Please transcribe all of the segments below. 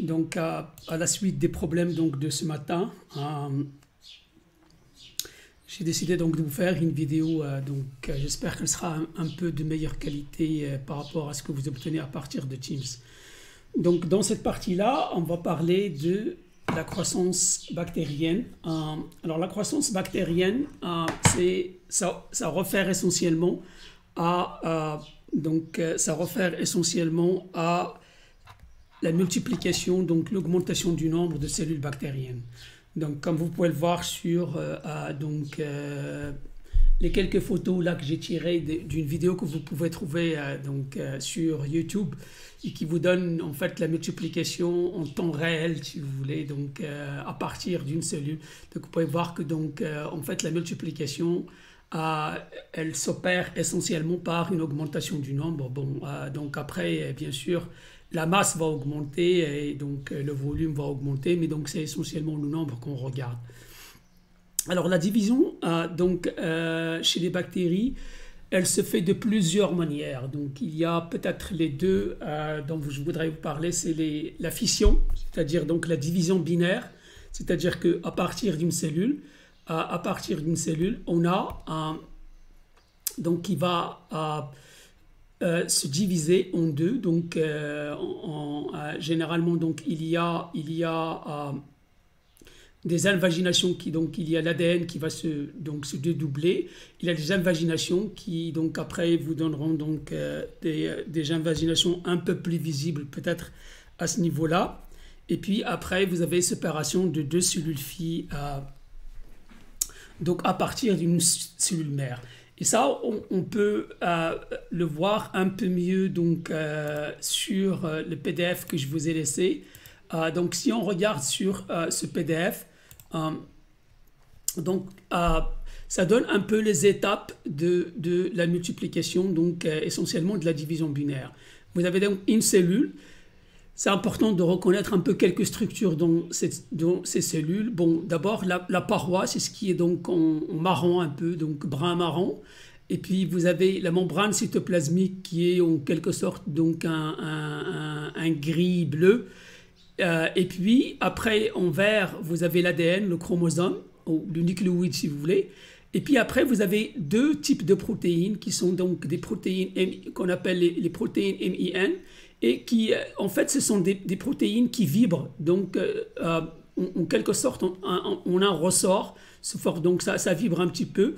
Donc, à la suite des problèmes donc, de ce matin, j'ai décidé donc de vous faire une vidéo. J'espère qu'elle sera un peu de meilleure qualité par rapport à ce que vous obtenez à partir de Teams. Donc, dans cette partie-là, on va parler de la croissance bactérienne. Alors, la croissance bactérienne, ça réfère essentiellement à la multiplication, donc l'augmentation du nombre de cellules bactériennes. Donc, comme vous pouvez le voir sur les quelques photos là que j'ai tirées d'une vidéo que vous pouvez trouver sur YouTube et qui vous donne en fait la multiplication en temps réel, si vous voulez, donc à partir d'une cellule. Donc, vous pouvez voir que en fait la multiplication elle s'opère essentiellement par une augmentation du nombre. Donc après, bien sûr, la masse va augmenter et donc le volume va augmenter, mais donc c'est essentiellement le nombre qu'on regarde. Alors la division chez les bactéries, elle se fait de plusieurs manières. Donc il y a peut-être les deux dont je voudrais vous parler, c'est la fission, c'est-à-dire donc la division binaire, c'est-à-dire qu'à partir d'une cellule, on a qui va se diviser en deux. Donc, généralement, donc il y a des invaginations il y a l'ADN qui va se dédoubler. Il y a des invaginations qui donc après vous donneront des invaginations un peu plus visibles peut-être à ce niveau-là. Et puis après vous avez séparation de deux cellules filles donc à partir d'une cellule mère. Et ça, on peut le voir un peu mieux sur le PDF que je vous ai laissé. Donc si on regarde sur ce PDF, ça donne un peu les étapes de la multiplication, essentiellement de la division binaire. Vous avez donc une cellule. C'est important de reconnaître un peu quelques structures dans ces cellules. Bon, d'abord, la paroi, c'est ce qui est donc en marron un peu, donc brun marron. Et puis, vous avez la membrane cytoplasmique qui est en quelque sorte donc un gris bleu. Et puis, après, en vert, vous avez l'ADN, le chromosome, ou le nucléoïde si vous voulez. Et puis après, vous avez deux types de protéines qui sont donc des protéines qu'on appelle les protéines MIN. Et qui, en fait, ce sont des protéines qui vibrent. Donc, en quelque sorte, on a un ressort. Donc, ça vibre un petit peu.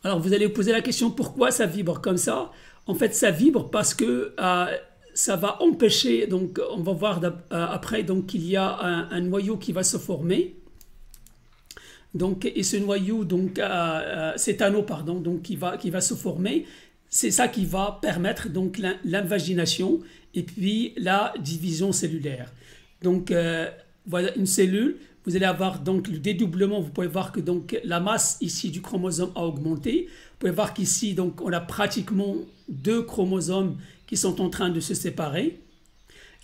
Alors, vous allez vous poser la question, pourquoi ça vibre comme ça? En fait, ça vibre parce que ça va empêcher, donc on va voir après, donc qu'il y a un noyau qui va se former. Donc, et ce noyau, cet anneau, pardon, donc qui va se former. C'est ça qui va permettre donc l'invagination et puis la division cellulaire. Donc voilà une cellule, vous allez avoir donc le dédoublement, vous pouvez voir que donc la masse ici du chromosome a augmenté. Vous pouvez voir qu'ici donc on a pratiquement deux chromosomes qui sont en train de se séparer.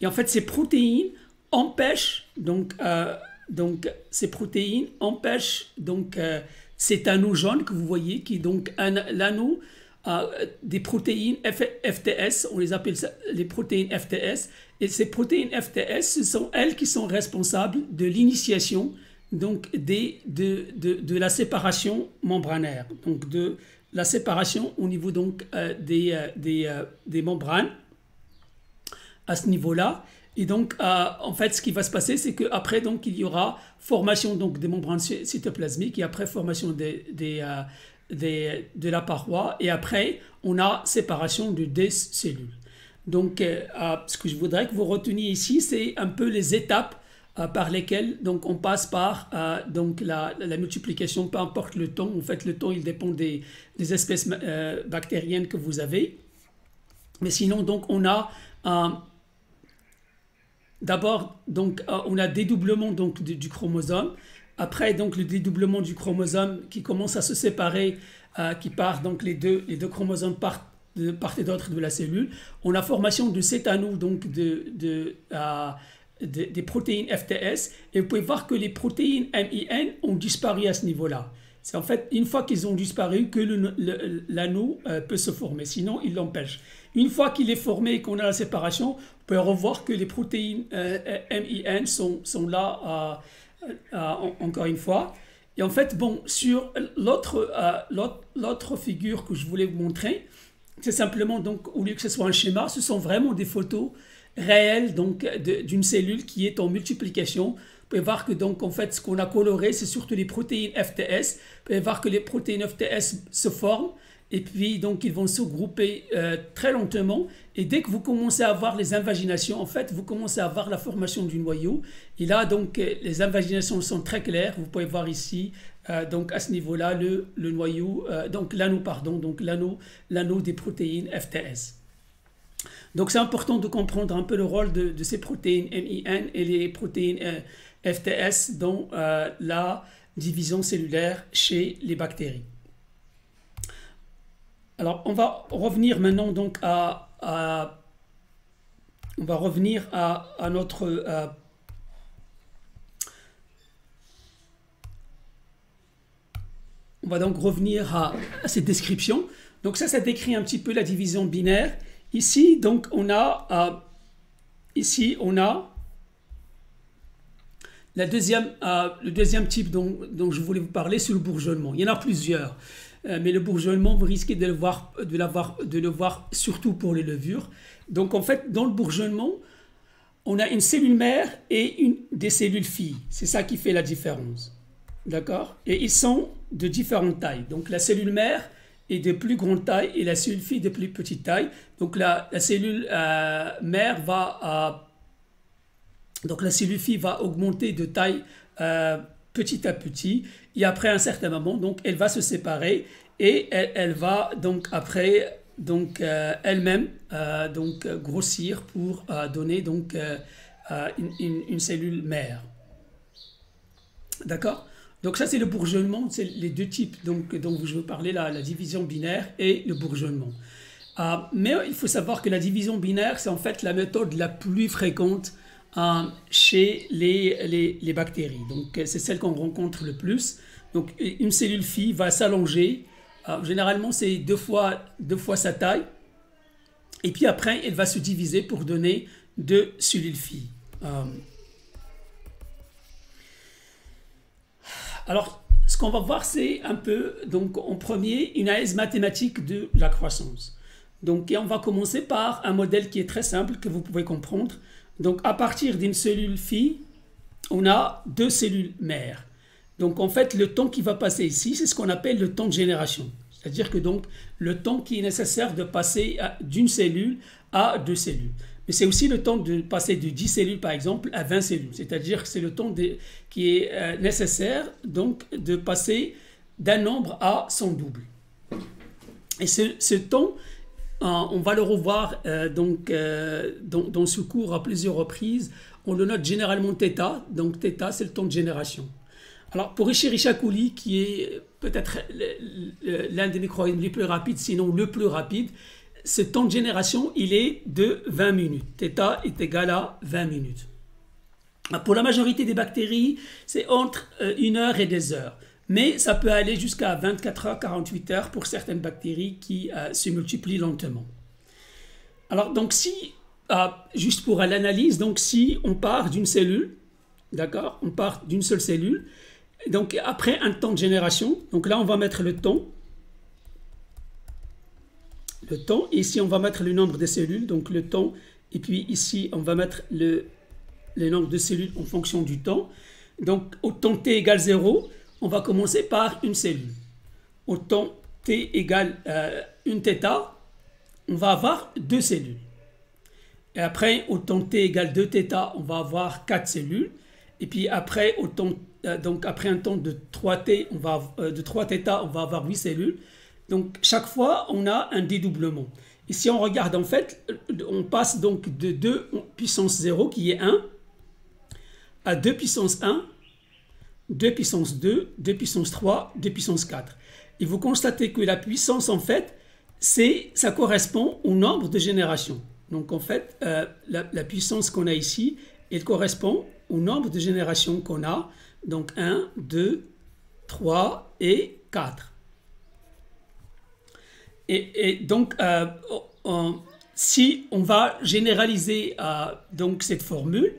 Et en fait ces protéines empêchent cet anneau jaune que vous voyez qui est donc l'anneau des protéines FTS, on les appelle ça, les protéines FTS, et ces protéines FTS, ce sont elles qui sont responsables de l'initiation de la séparation membranaire, donc de la séparation au niveau des membranes à ce niveau-là. Et donc, en fait, ce qui va se passer, c'est qu'après, il y aura formation des membranes cytoplasmiques et après formation de la paroi, et après on a séparation de des cellules. Donc ce que je voudrais que vous reteniez ici, c'est un peu les étapes par lesquelles on passe par la multiplication, peu importe le temps. En fait, le temps il dépend des espèces bactériennes que vous avez, mais sinon on a d'abord on a dédoublement du chromosome. Après, le dédoublement du chromosome qui commence à se séparer, qui part, les deux chromosomes partent de part et d'autre de la cellule. On a formation de cet anneau, des protéines FTS. Et vous pouvez voir que les protéines MIN ont disparu à ce niveau-là. C'est en fait une fois qu'ils ont disparu que l'anneau peut se former, sinon il l'empêche. Une fois qu'il est formé et qu'on a la séparation, on peut revoir que les protéines MIN sont là encore une fois. Et en fait, bon, sur l'autre figure que je voulais vous montrer, c'est simplement, donc, au lieu que ce soit un schéma, ce sont vraiment des photos réelles donc, d'une cellule qui est en multiplication. Vous pouvez voir que, donc, en fait, ce qu'on a coloré, c'est surtout les protéines FTS. Vous pouvez voir que les protéines FTS se forment. Et puis, donc, ils vont se grouper très lentement. Et dès que vous commencez à avoir les invaginations, en fait, vous commencez à avoir la formation du noyau. Et là, donc, les invaginations sont très claires. Vous pouvez voir ici, donc, à ce niveau-là, le noyau, donc, l'anneau, pardon, donc, l'anneau des protéines FTS. Donc, c'est important de comprendre un peu le rôle de ces protéines MIN et les protéines FTS dans la division cellulaire chez les bactéries. Alors, on va revenir maintenant donc à notre on va donc revenir à cette description. Donc ça décrit un petit peu la division binaire. Ici, donc on a le deuxième type dont je voulais vous parler, c'est le bourgeonnement. Il y en a plusieurs. Mais le bourgeonnement, vous risquez de le voir surtout pour les levures. Donc en fait, dans le bourgeonnement, on a une cellule mère et des cellules filles. C'est ça qui fait la différence. D'accord? Et ils sont de différentes tailles. Donc la cellule mère est de plus grande taille et la cellule fille de plus petite taille. Donc la cellule mère donc la cellule fille va augmenter de taille petit à petit, et après un certain moment, donc elle va se séparer et elle va donc après donc elle-même donc grossir pour donner donc une cellule mère. D'accord? Donc ça c'est le bourgeonnement, c'est les deux types donc dont je veux parler, la division binaire et le bourgeonnement. Mais il faut savoir que la division binaire, c'est en fait la méthode la plus fréquente chez les bactéries. Donc c'est celle qu'on rencontre le plus. Donc une cellule fille va s'allonger. Généralement c'est deux fois sa taille. Et puis après elle va se diviser pour donner deux cellules filles. Alors ce qu'on va voir c'est un peu donc en premier une analyse mathématique de la croissance. Donc et on va commencer par un modèle qui est très simple que vous pouvez comprendre. Donc, à partir d'une cellule fille, on a deux cellules mères. Donc, en fait, le temps qui va passer ici, c'est ce qu'on appelle le temps de génération. C'est-à-dire que donc, le temps qui est nécessaire de passer d'une cellule à deux cellules. Mais c'est aussi le temps de passer de 10 cellules, par exemple, à 20 cellules. C'est-à-dire que c'est le temps qui est nécessaire donc, de passer d'un nombre à son double. Et ce temps, on va le revoir dans ce cours à plusieurs reprises. On le note généralement θ. Donc θ, c'est le temps de génération. Alors pour Escherichia coli, qui est peut-être l'un des micro-organismes les plus rapides, sinon le plus rapide, ce temps de génération, il est de 20 minutes. θ est égal à 20 minutes. Pour la majorité des bactéries, c'est entre 1 heure et 2 heures. Mais ça peut aller jusqu'à 24 heures, 48 heures pour certaines bactéries qui se multiplient lentement. Alors, donc, juste pour l'analyse, donc si on part d'une cellule, d'accord, on part d'une seule cellule, donc après un temps de génération, donc là on va mettre le temps, et ici on va mettre le nombre de cellules, donc le temps, et puis ici on va mettre le nombre de cellules en fonction du temps. Donc, au temps t égale 0, on va commencer par une cellule. Au temps t égale 1 θ, on va avoir deux cellules. Et après, au temps t égale 2 θ, on va avoir 4 cellules. Et puis après, après un temps de 3 θ, on va avoir 8 cellules. Donc chaque fois, on a un dédoublement. Et si on regarde, en fait, on passe donc de 2 puissance 0, qui est 1, à 2 puissance 1, 2 puissance 2, 2 puissance 3, 2 puissance 4. Et vous constatez que la puissance, en fait, ça correspond au nombre de générations. Donc, en fait, la puissance qu'on a ici, elle correspond au nombre de générations qu'on a. Donc, 1, 2, 3 et 4. Et donc, si on va généraliser donc cette formule,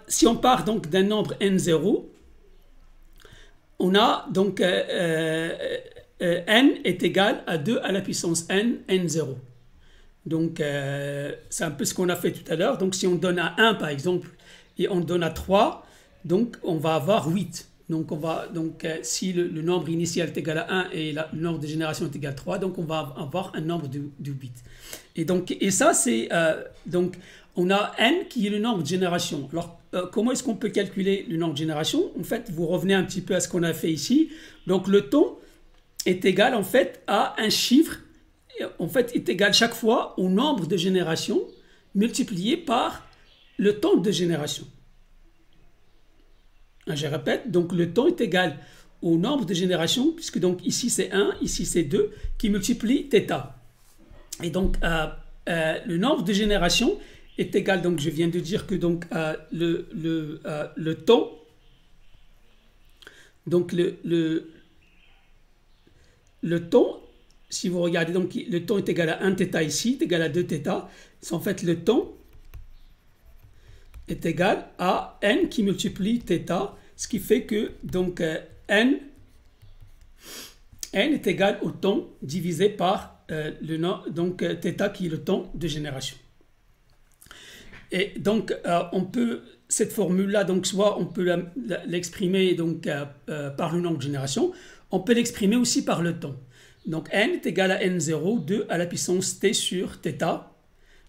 si on part donc d'un nombre n0, on a donc n est égal à 2 à la puissance n0. Donc, c'est un peu ce qu'on a fait tout à l'heure. Donc, si on donne à 1, par exemple, et on donne à 3, donc on va avoir 8. Donc, si le nombre initial est égal à 1 et le nombre de génération est égal à 3, donc on va avoir un nombre de 8. Et ça, c'est... donc, on a n qui est le nombre de génération. Alors, comment est-ce qu'on peut calculer le nombre de génération? En fait, vous revenez un petit peu à ce qu'on a fait ici. Donc, le temps est égal, en fait, à un chiffre, en fait, est égal chaque fois au nombre de générations multiplié par le temps de génération. Je répète, donc le temps est égal au nombre de générations, puisque donc ici c'est 1, ici c'est 2, qui multiplie θ. Et donc le nombre de générations est égal, donc je viens de dire que donc le temps, donc le temps, si vous regardez, donc le temps est égal à 1 θ ici, est égal à 2 θ, c'est en fait le temps est égal à n qui multiplie θ, ce qui fait que donc n est égal au temps divisé par donc θ qui est le temps de génération. Et donc on peut cette formule là, donc soit on peut l'exprimer donc par le nombre de génération, on peut l'exprimer aussi par le temps. Donc n est égal à n0, 2 à la puissance t sur θ.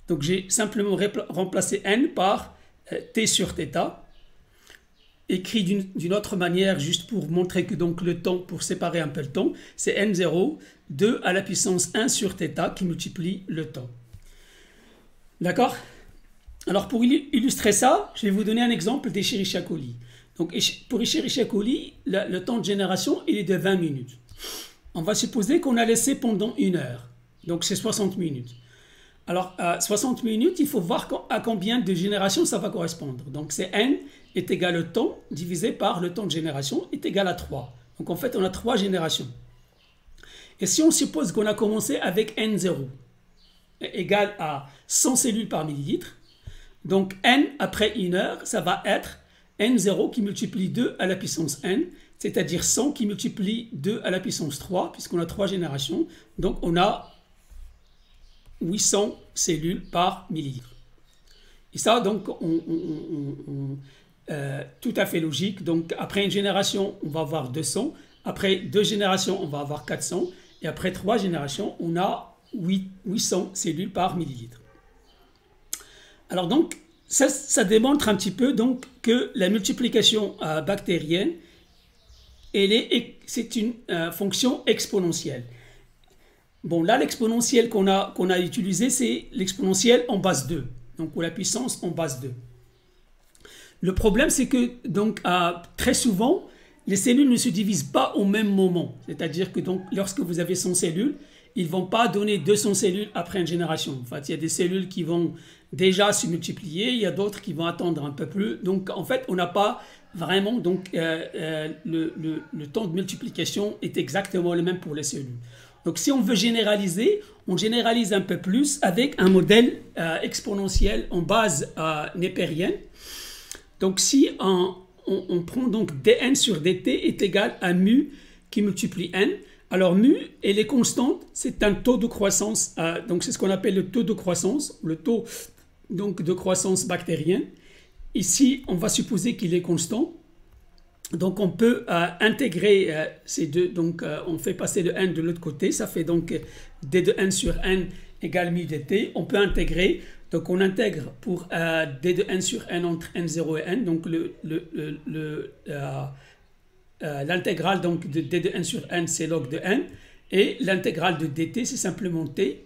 Donc j'ai simplement remplacé n par t sur θ, écrit d'une autre manière, juste pour montrer que donc le temps, pour séparer un peu le temps, c'est n0, 2 à la puissance 1 sur θ qui multiplie le temps. D'accord? Alors pour illustrer ça, je vais vous donner un exemple d'Escherichia coli. Donc pour Escherichia coli, le temps de génération il est de 20 minutes. On va supposer qu'on a laissé pendant 1 heure, donc c'est 60 minutes. Alors, 60 minutes, il faut voir à combien de générations ça va correspondre. Donc, c'est n est égal au temps divisé par le temps de génération est égal à 3. Donc, en fait, on a 3 générations. Et si on suppose qu'on a commencé avec n0 égal à 100 cellules par millilitre, donc n après 1 heure, ça va être n0 qui multiplie 2 à la puissance n, c'est-à-dire 100 qui multiplie 2 à la puissance 3, puisqu'on a 3 générations. Donc, on a 800 cellules par millilitre. Et ça, donc, tout à fait logique. Donc, après une génération, on va avoir 200. Après 2 générations, on va avoir 400. Et après 3 générations, on a 800 cellules par millilitre. Alors, donc, ça démontre un petit peu donc, que la multiplication bactérienne, c'est une fonction exponentielle. Bon, là, l'exponentielle qu'on a utilisé, c'est l'exponentielle en base 2, donc ou la puissance en base 2. Le problème, c'est que donc, très souvent, les cellules ne se divisent pas au même moment. C'est-à-dire que donc, lorsque vous avez 100 cellules, ils ne vont pas donner 200 cellules après une génération. En fait, il y a des cellules qui vont déjà se multiplier, il y a d'autres qui vont attendre un peu plus. Donc, en fait, on n'a pas vraiment... Donc, le temps de multiplication est exactement le même pour les cellules. Donc, si on veut généraliser, on généralise un peu plus avec un modèle exponentiel en base népérienne. Donc, si on prend donc dn sur dt est égal à mu qui multiplie n, alors mu, elle est constante, c'est un taux de croissance, donc c'est ce qu'on appelle le taux de croissance, le taux donc, de croissance bactérienne. Ici, on va supposer qu'il est constant. Donc, on peut intégrer ces deux. Donc, on fait passer le n de l'autre côté. Ça fait donc d de n sur n égale mu dt. On peut intégrer. Donc, on intègre pour d de n sur n entre n0 et n. Donc, l'intégrale donc, de d de n sur n, c'est log de n. Et l'intégrale de dt, c'est simplement t.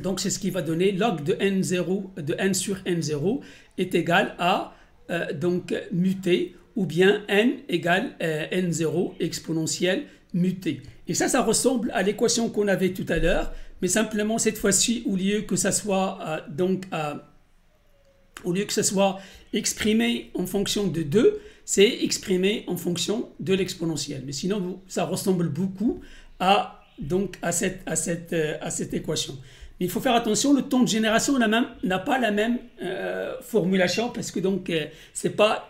Donc, c'est ce qui va donner log de n0, de n sur n0 est égal à donc mu t, ou bien n égale n0 exponentielle mu t. Et ça ressemble à l'équation qu'on avait tout à l'heure, mais simplement cette fois-ci, au lieu que ça soit donc Au lieu que ce soit exprimé en fonction de 2, c'est exprimé en fonction de l'exponentielle. Mais sinon, ça ressemble beaucoup à cette équation. Mais il faut faire attention, le temps de génération n'a pas la même formulation parce que ce n'est pas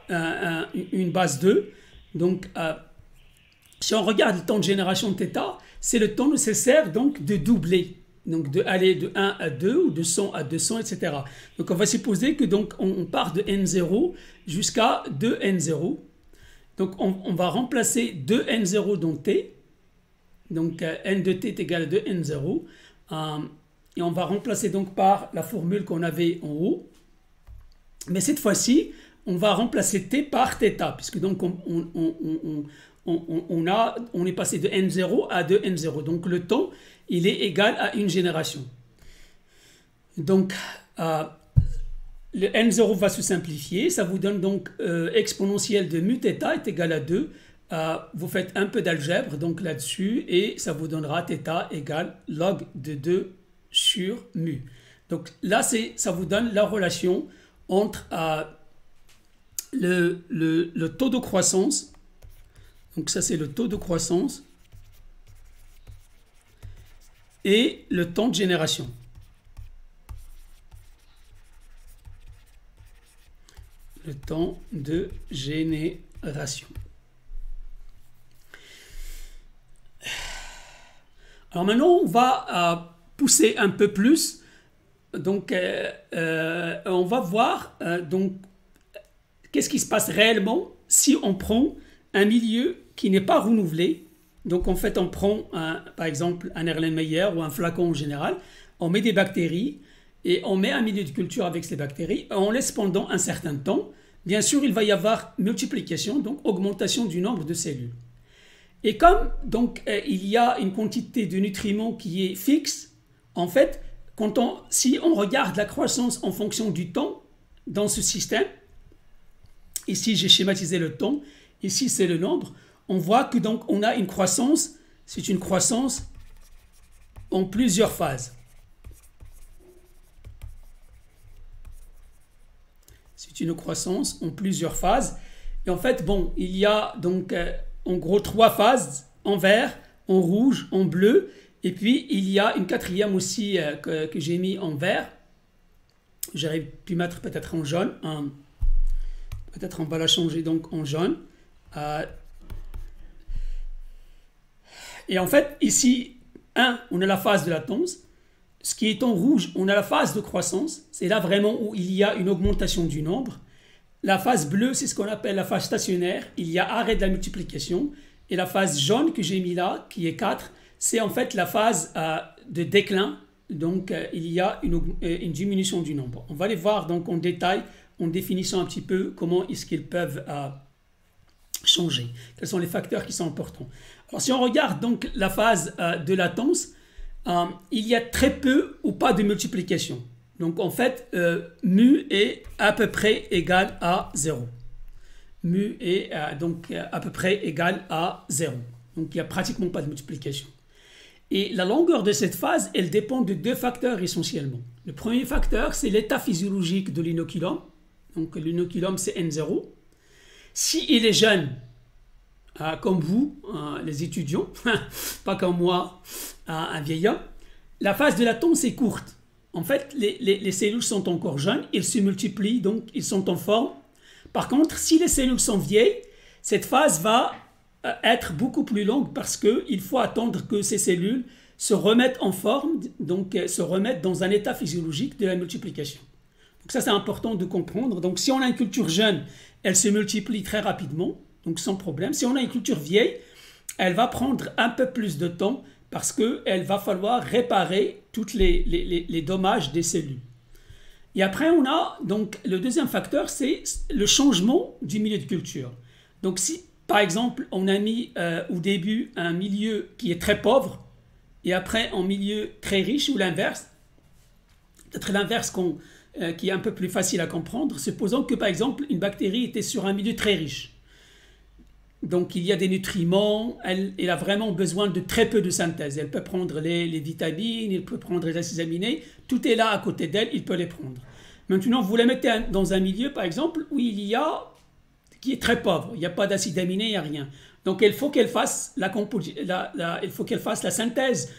une base 2. Donc, si on regarde le temps de génération de θ, c'est le temps nécessaire donc, de doubler. Donc, d'aller de 1 à 2 ou de 100 à 200, etc. Donc, on va supposer que on part de n0 jusqu'à 2n0. Donc, on va remplacer 2n0 dans t. Donc, n de t est égal à 2n0. Et on va remplacer donc par la formule qu'on avait en haut. Mais cette fois-ci, on va remplacer t par θ, puisque donc on est passé de n0 à 2n0. Donc, le temps, il est égal à une génération. Donc, le n0 va se simplifier. Ça vous donne donc exponentielle de mu θ est égal à 2. Vous faites un peu d'algèbre donc là-dessus et ça vous donnera θ égale log de 2 sur mu. Donc là, ça vous donne la relation entre le taux de croissance. Donc ça, c'est le taux de croissance et le temps de génération. Le temps de génération. Alors maintenant, on va pousser un peu plus. Donc, on va voir qu'est-ce qui se passe réellement si on prend un milieu qui n'est pas renouvelé. Donc, en fait, on prend, par exemple, un Erlenmeyer ou un flacon en général. On met des bactéries et on met un milieu de culture avec ces bactéries. On laisse pendant un certain temps. Bien sûr, il va y avoir multiplication, donc augmentation du nombre de cellules. Et comme il y a une quantité de nutriments qui est fixe, en fait, si on regarde la croissance en fonction du temps dans ce système, ici j'ai schématisé le temps, ici c'est le nombre, on voit que on a une croissance, c'est une croissance en plusieurs phases. C'est une croissance en plusieurs phases. Et en fait, il y a donc en gros 3 phases, en vert, en rouge, en bleu, et puis il y a une 4e aussi que j'ai mis en vert. J'aurais pu mettre peut-être en jaune. Peut-être on va la changer donc en jaune. Et en fait, ici, on a la phase de latence. Ce qui est en rouge, on a la phase de croissance. C'est là vraiment où il y a une augmentation du nombre. La phase bleue, c'est ce qu'on appelle la phase stationnaire. Il y a arrêt de la multiplication. Et la phase jaune que j'ai mis là, qui est 4, c'est en fait la phase de déclin. Donc, il y a une diminution du nombre. On va les voir donc en détail, en définissant un petit peu comment est-ce qu'ils peuvent changer. Quels sont les facteurs qui sont importants. Alors, si on regarde donc la phase de latence, il y a très peu ou pas de multiplication. Donc, en fait, mu est à peu près égal à 0. Mu est donc à peu près égal à 0. Donc, il n'y a pratiquement pas de multiplication. Et la longueur de cette phase, elle dépend de 2 facteurs essentiellement. Le premier facteur, c'est l'état physiologique de l'inoculum. Donc, l'inoculum, c'est N0. S'il est jeune, comme vous, les étudiants, pas comme moi, un vieil homme, la phase de latence est courte. En fait, les cellules sont encore jeunes, ils se multiplient, donc ils sont en forme. Par contre, si les cellules sont vieilles, cette phase va être beaucoup plus longue parce qu'il faut attendre que ces cellules se remettent en forme, donc se remettent dans un état physiologique de la multiplication. Donc ça, c'est important de comprendre. Donc si on a une culture jeune, elle se multiplie très rapidement, donc sans problème. Si on a une culture vieille, elle va prendre un peu plus de temps parce qu'il va falloir réparer tous les dommages des cellules. Et après, on a donc le deuxième facteur, c'est le changement du milieu de culture. Donc si, par exemple, on a mis au début un milieu qui est très pauvre et après un milieu très riche ou l'inverse, peut-être l'inverse qui est un peu plus facile à comprendre, supposons que, par exemple, une bactérie était sur un milieu très riche. Donc, il y a des nutriments, elle a vraiment besoin de très peu de synthèse. Elle peut prendre les vitamines, elle peut prendre les acides aminés, tout est là à côté d'elle, il peut les prendre. Maintenant, vous la mettez dans un milieu, par exemple, où il y a, qui est très pauvre, il n'y a pas d'acide aminé, il n'y a rien. Donc, il faut qu'elle fasse il faut qu'elle fasse la synthèse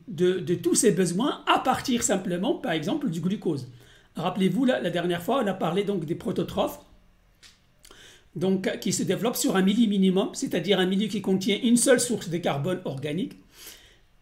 de tous ses besoins à partir simplement, par exemple, du glucose. Rappelez-vous, la dernière fois, on a parlé donc des prototrophes, donc, qui se développent sur un milieu minimum, c'est-à-dire un milieu qui contient une seule source de carbone organique.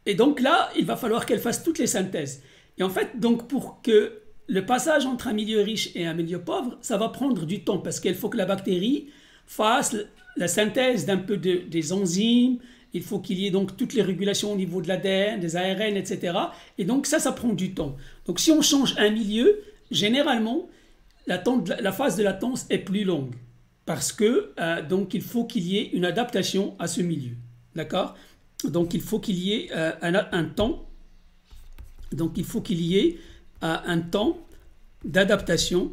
Et donc là, il va falloir qu'elle fasse toutes les synthèses. Et en fait, donc pour que le passage entre un milieu riche et un milieu pauvre, ça va prendre du temps parce qu'il faut que la bactérie fasse la synthèse d'un peu des enzymes, il faut qu'il y ait donc toutes les régulations au niveau de l'ADN, des ARN, etc. Et donc ça prend du temps. Donc si on change un milieu, généralement, la phase de latence est plus longue parce que donc il faut qu'il y ait une adaptation à ce milieu. D'accord ? Donc il faut qu'il y ait un temps. Donc il faut qu'il y ait un temps d'adaptation.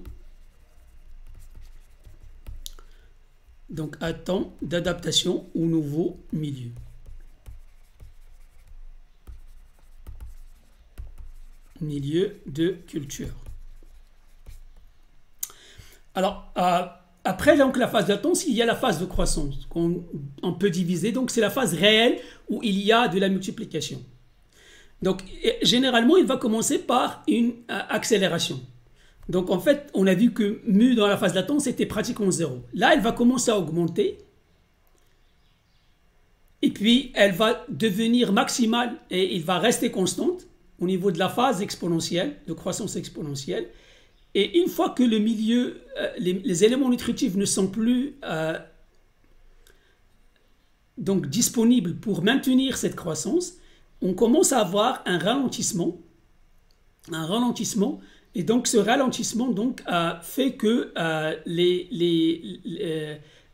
Donc un temps d'adaptation au nouveau milieu. Milieu de culture. Alors, après donc, la phase de latence, il y a la phase de croissance qu'on peut diviser. Donc, c'est la phase réelle où il y a de la multiplication. Donc, généralement, il va commencer par une accélération. Donc, en fait, on a vu que mu dans la phase de latence était pratiquement 0. Là, elle va commencer à augmenter. Et puis, elle va devenir maximale et il va rester constante au niveau de la phase exponentielle, de croissance exponentielle. Et une fois que le milieu, les éléments nutritifs ne sont plus donc disponibles pour maintenir cette croissance, on commence à avoir un ralentissement. Et donc ce ralentissement donc, fait que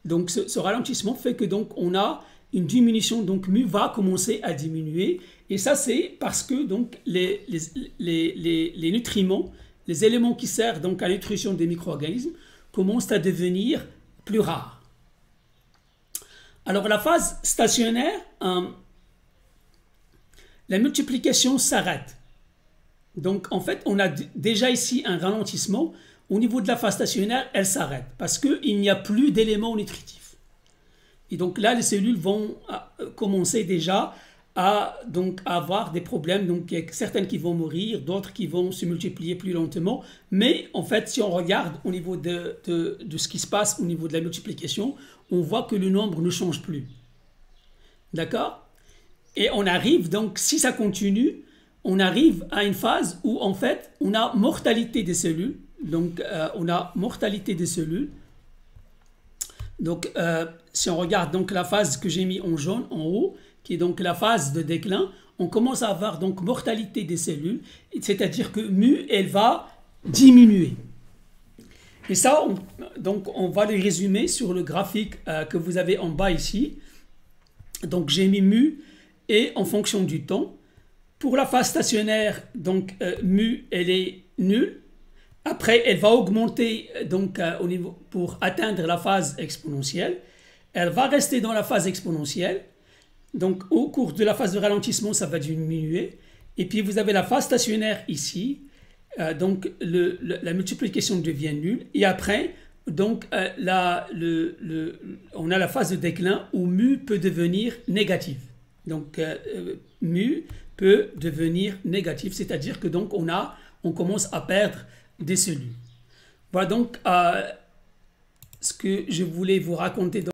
donc ce ralentissement fait que donc on a une diminution, donc mu va commencer à diminuer. Et ça c'est parce que donc les nutriments, les éléments qui servent donc à la nutrition des micro-organismes commencent à devenir plus rares. Alors la phase stationnaire, la multiplication s'arrête. Donc en fait, on a déjà ici un ralentissement. Au niveau de la phase stationnaire, elle s'arrête parce qu'il n'y a plus d'éléments nutritifs. Et donc là, les cellules vont commencer déjà à donc, avoir des problèmes. Donc il y a certaines qui vont mourir, d'autres qui vont se multiplier plus lentement. Mais en fait, si on regarde au niveau de ce qui se passe au niveau de la multiplication, on voit que le nombre ne change plus. D'accord ? Et on arrive, donc si ça continue, on arrive à une phase où en fait on a mortalité des cellules. Donc on a mortalité des cellules. Donc si on regarde donc la phase que j'ai mis en jaune en haut, qui est donc la phase de déclin, on commence à avoir donc mortalité des cellules, c'est-à-dire que mu, elle va diminuer. Et ça, on va le résumer sur le graphique que vous avez en bas ici. Donc j'ai mis mu et en fonction du temps. Pour la phase stationnaire, donc mu, elle est nulle. Après, elle va augmenter donc, au niveau, pour atteindre la phase exponentielle. Elle va rester dans la phase exponentielle. Donc, au cours de la phase de ralentissement, ça va diminuer. Et puis, vous avez la phase stationnaire ici. Donc, la multiplication devient nulle. Et après, donc, on a la phase de déclin où mu peut devenir négative. Donc, mu peut devenir négatif, c'est-à-dire que donc on commence à perdre des cellules. Voilà donc ce que je voulais vous raconter.